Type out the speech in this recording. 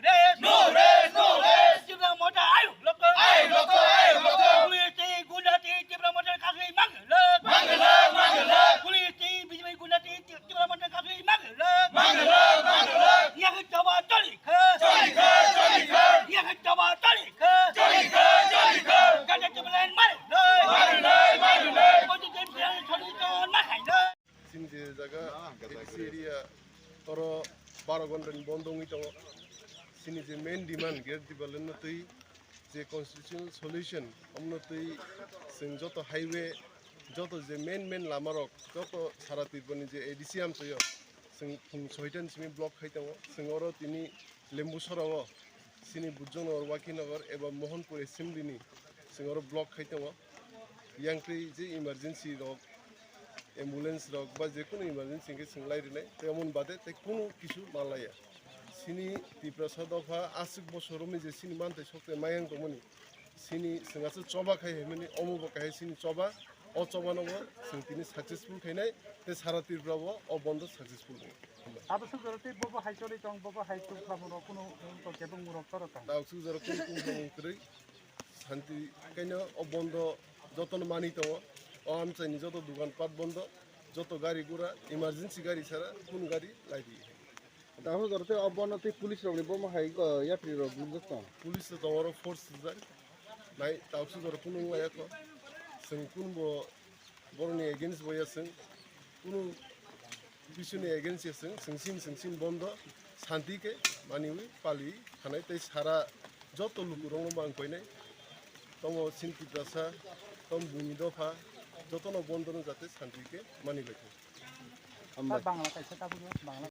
rest. No rest, no rest. Cipta motor ayo local. Ayo local, ayo local. Polisi Gundati cipta motor kasih mangelak. Mangelak, mangelak. Polisi BJP Gundati cipta motor kasih mangelak. Mangelak, mangelak. Yang coba jolika. Jolika, jolika. Yang coba jolika. Jolika, jolika. Kada ciptaan mangelak. Mangelak, mangelak. Polisi cipta motor mangelak. Sinje jaga area toro 12 ঘন্টা বন্ধ হই দङ সিনি যে main demand gate দিবালেন নতই যে constitutional solution অমনতই जों যত highway যত যে main লামারক যত সারা তিরবনি যে এডিসিয়াম তয় जों ফুং 6টান সিমি ব্লক খাই দङ जों অর তিনি লেম্বুসরাও সিনি বুজনগর ওয়াকিনগর এবং মোহনপুর এসেম্বলিনি जों অর ব্লক খাই দङ ইয়াংক্রি যে ইমার্জেন্সি রক एम्बुलेंस रक बा जेकुनु इमारजेंसि के सोंलायरिनाय तेमन बादे ते कुनु किसु मालाया सिनि तिप्रसा दफा आसिक बसरमि जे सिनि मानते सकते मायंग दमनि सिनि सोंगासो चबा खाय हेमनि अमुबो खाय सिनि चबा अ चबा नबो जों तिनि सक्सेसफुल खायनाय ते सारा तिरब्राबो अ बन्द सक्सेसफुल आबो सुजरते बबो हाइचरि दं बबो हाइचु खामरो कुनु तो केबं मुरक तरता दाउ सुजर कुनु कुरै शान्ति कायनो अ बन्द जतन मानि दङ आमचाइनि যত দোকানপাট বন্ধ যত গাড়ি ঘোড়া ইমার্জেন্সি গাড়ি ছাড়া কোন গাড়ি লাইদি দাও ধরতে অবনতি পুলিশ রগনি বম হাই ইয়াত্রী রগ বুঝতো পুলিশ তো আমার ফোর্স যায় নাই তাওসু ধর কোন লায়াক जों কোন বরনি এগেইনস্ট বয়াসিং কোন বিশুনি এগেইনস্ট जों বন্ধ শান্তিকে মানিউই পালি থানাই তাই সারা যত লোক রং বাংকইনাই তম সিনকি দাসা তম বুনি দফা যতন বন্ধন যাতে শান্তিকে মানি রাখে বাংলা কাইছে তা বুঝো বাংলা